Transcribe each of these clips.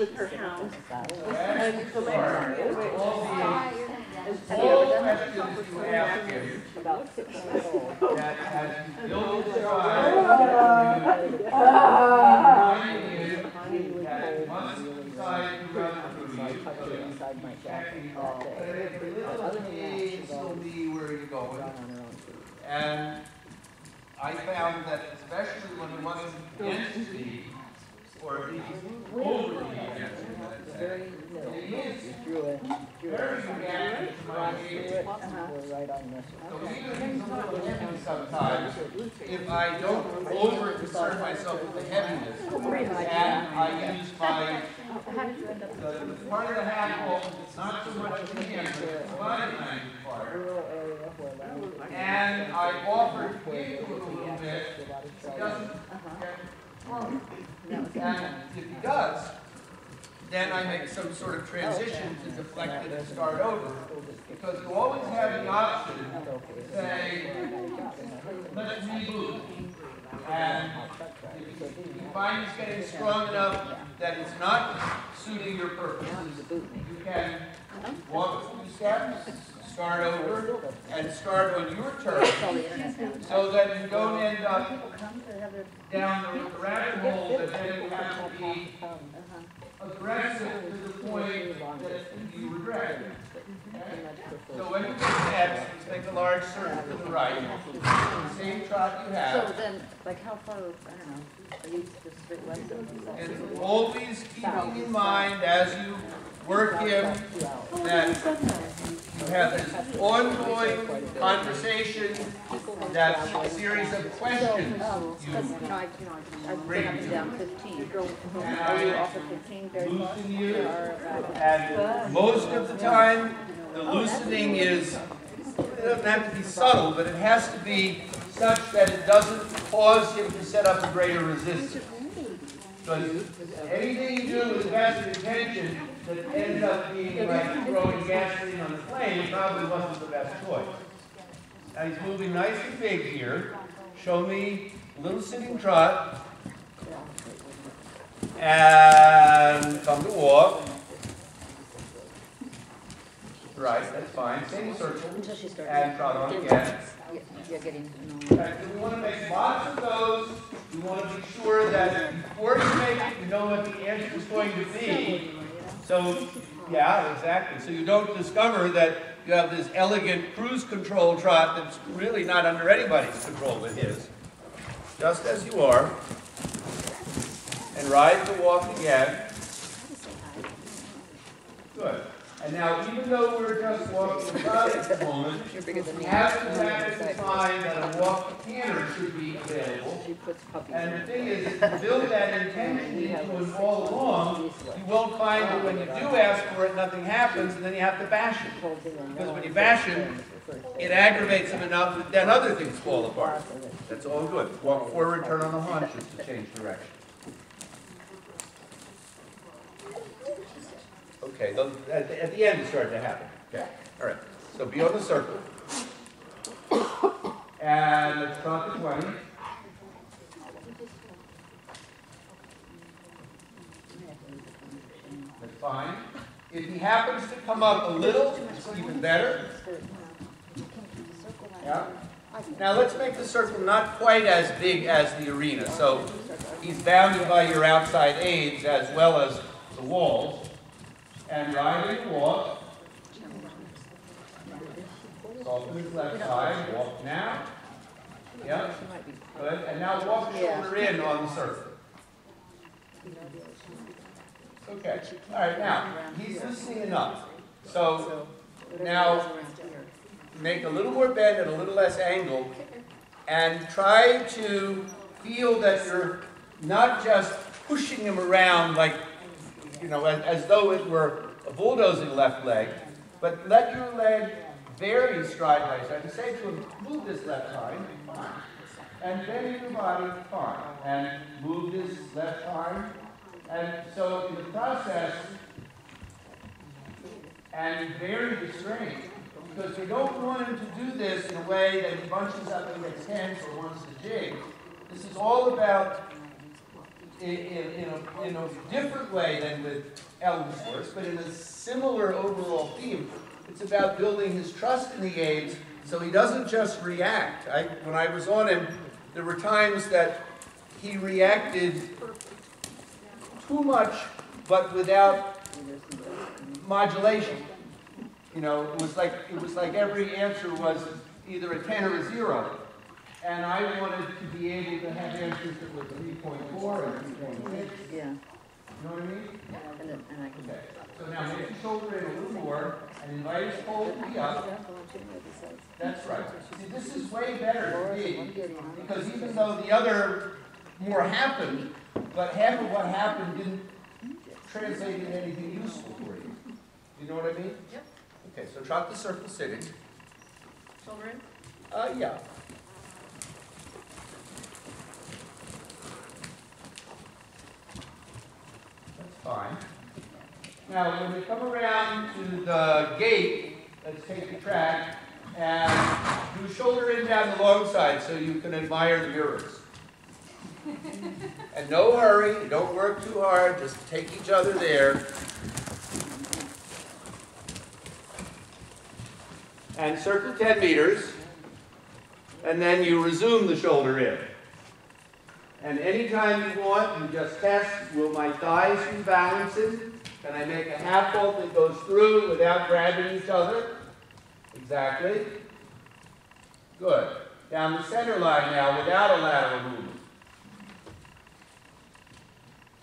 with her house. And the all questions you ask him that has built his eyes, that must decide to run through you, still be where you're going. And I found that especially when it wasn't against me, or at least overly against me, let's say, it is very reactive to my behavior. So even if he's a little heavy sometimes, if I don't over-concern myself with the heaviness, and I use my, the part of the handle, it's not so much the hand, but it's the body language part. And I offer to give to it a little bit, he doesn't get wrong. And if he does, then I make some sort of transition to deflect it and start over. Because you always have the option to say, let's reboot. And if you find it's getting strong enough that it's not suiting your purposes, you can walk a few steps, start over, and start on your turn, so that you don't end up down the rabbit hole that then you have to be aggressive to the point that you regret. Okay? So when you get steps, you take a large circle to the right, the same trot you have. So then, like how far, I don't know, are you just straight left of And always keeping in mind as you work him that you have this ongoing conversation, that series of questions you I've been up and down 15. Are you off of 15 very far? loosen you, and most of the time the loosening is, it doesn't have to be subtle, but it has to be such that it doesn't cause him to set up a greater resistance. Because anything you do with vested intention that ends up being like throwing gasoline on the flame probably wasn't the best choice. Now he's moving nice and big here. Show me a little sitting trot. And come to walk. Right, that's fine. Same circle. And trot on again. And we want to make lots of those. We want to be sure that before you make it, you know what the answer is going to be. So, yeah, exactly. So you don't discover that you have this elegant cruise control trot that's really not under anybody's control but his. Just as you are. And ride the walk again. Good. And now, even though we're just walking about at the moment, we have to practice to find that a walk canter should be available. And the thing is, if you build that intention into it all along, you won't find that when you do ask for it, nothing happens, and then you have to bash it. Because when you bash it, it aggravates him enough that then other things fall apart. That's all good. Walk forward, turn on the haunches to change direction. Okay, at the end it started to happen. Okay, all right. So be on the circle. And let's trot to 20. That's fine. If he happens to come up a little, it's even better. Yeah. Now let's make the circle not quite as big as the arena. So he's bounded by your outside aids as well as the walls. And ride and walk. Soften his left side. Walk now. Yep. Good. And now walk shoulder in on the circle. Okay. All right. Now he's loosening enough. So now make a little more bend and a little less angle, and try to feel that you're not just pushing him around like, you know, as though it were a bulldozing left leg, but let your leg vary stride by stride. And say to him, move this left arm, fine. And bend your body, fine. And move this left arm. And so in the process, and vary the strength, because we don't want him to do this in a way that he bunches up and gets tense or wants to jig. This is all about in a different way than with Ellsworth, but in a similar overall theme. It's about building his trust in the aides so he doesn't just react. When I was on him, there were times that he reacted too much, but without modulation. You know, it was like every answer was either a 10 or a 0. And I wanted to be able to have answers that were 3.4 and 3.6. Yeah. You know what I mean? And I can. Okay. So now make your shoulder in a little more and invite his whole knee up. That's right. See, this is way better to me, because even though the other more happened, but half of what happened didn't translate into anything useful for you. You know what I mean? Yep. Okay, so trot the circle sitting. Shoulder in? Yeah. That's fine. Now, when we come around to the gate, let's take the track and do shoulder in down the long side so you can admire the mirrors. And no hurry, don't work too hard, just take each other there. And circle 10 meters, and then you resume the shoulder in. And anytime you want, you just test, will my thighs be balancing? Can I make a half vault that goes through without grabbing each other? Exactly. Good. Down the center line now without a lateral movement.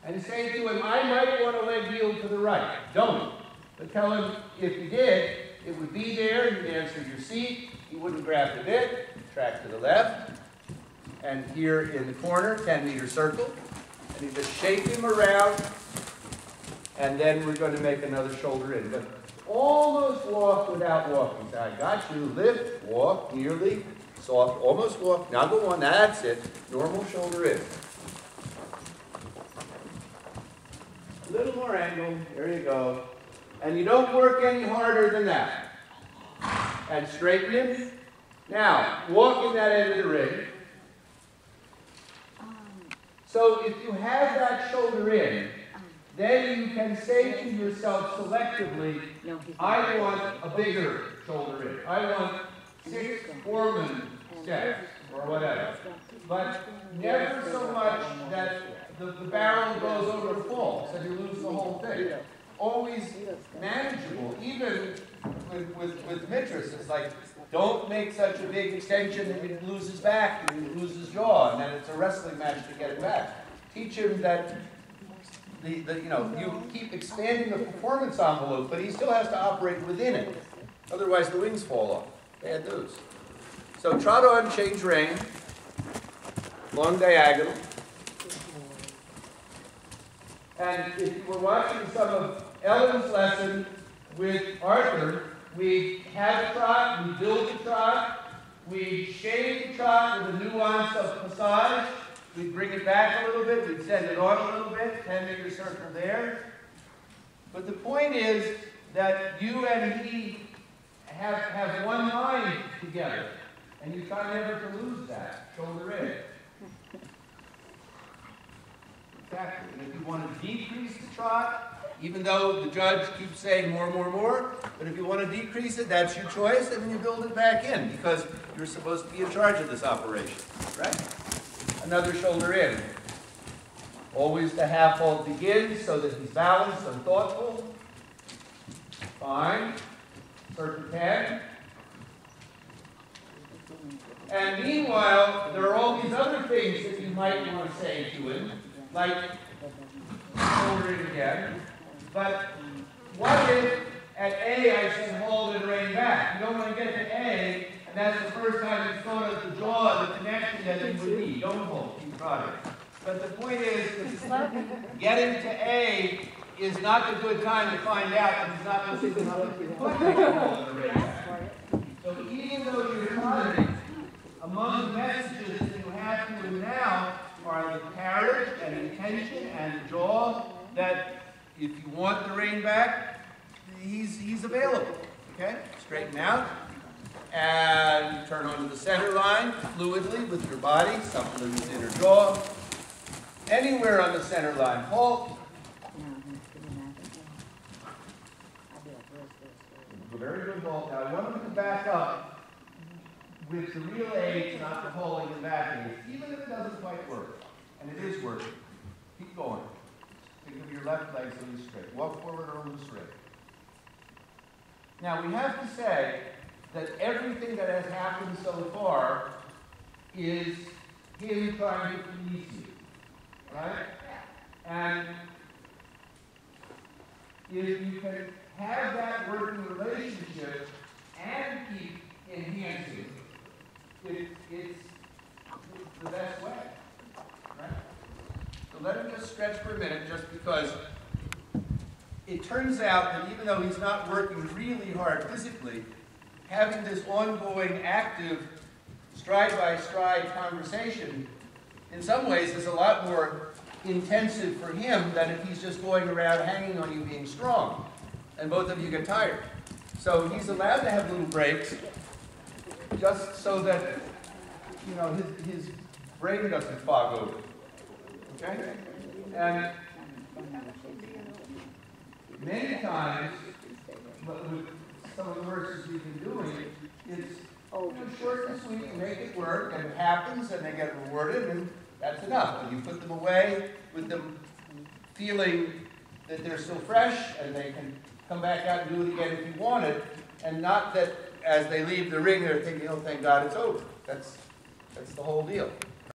And say to him, I might want a leg yield to the right. Don't. But tell him if you did, it would be there, you'd answer your seat, you wouldn't grab the bit, track to the left, and here in the corner, 10-meter circle, and you just shake him around, and then we're going to make another shoulder in. But almost walk without walking. So I got you, lift, walk, nearly, soft, almost walk, now go on, that's it, normal shoulder in. A little more angle, there you go. And you don't work any harder than that. And straighten him. Now, walk in that end of the ring. So if you have that shoulder in, then you can say to yourself selectively, I want a bigger shoulder in. I want 6 Foreman steps, or whatever. But never so much that the barrel goes over the falls and you lose the whole thing. Always manageable, even with Mitras. It's like, don't make such a big extension that he loses his back and he loses his jaw, and then it's a wrestling match to get it back. Teach him that you keep expanding the performance envelope, but he still has to operate within it. Otherwise, the wings fall off. Bad news. So trot on, change rein, long diagonal. And if you were watching some of Ellen's lesson with Arthur, we have a trot, we build a trot, we shade the trot with a nuance of passage, we bring it back a little bit, we send it on a little bit, 10-meter circle there. But the point is that you and he have one mind together, and you try never to lose that, shoulder in. Exactly. And if you want to decrease the trot, even though the judge keeps saying more, but if you want to decrease it, that's your choice, and then you build it back in, because you're supposed to be in charge of this operation, right? Another shoulder in. Always the half vault begins so that he's balanced and thoughtful. Fine. Circle 10. And meanwhile, there are all these other things that you might want to say to him, like shoulder in again. But what if at A I said hold and rein back? You don't want to get to A, and that's the first time you thought of the jaw, the connection that it would be. Don't hold, keep trotting. But the point is, getting to A is not the good time to find out that he's not listening to what you put make a hold and rein back. So even though you're trotting, among the messages that you have to him now are the carriage and intention and the jaw, that if you want the rein back, he's available. Okay? Straighten out. And turn onto the center line fluidly with your body, supplement his inner jaw. anywhere on the center line. Halt. Very good halt. Now I want him to back up with the real aids, not the holding and backing, even if it doesn't quite work. And it is working. Keep going. Think of your left leg so he's straight. Walk forward or move straight. Now we have to say that everything that has happened so far is him trying to please you. Right? And if you can have that working relationship and keep enhancing, it's the best way. Right? So let him just stretch for a minute, just because it turns out that even though he's not working really hard physically, having this ongoing, active, stride-by-stride conversation in some ways is a lot more intensive for him than if he's just going around hanging on you being strong, and both of you get tired. So he's allowed to have little breaks, just so that, you know, his brain doesn't fog over. Okay? And many times, with some of the verses we've been doing, it's short and sweet, make it work, and it happens, and they get rewarded, and that's enough. And you put them away with them feeling that they're still fresh, and they can come back out and do it again if you want it, and not that as they leave the ring, they're thinking, oh, thank God it's over. That's the whole deal.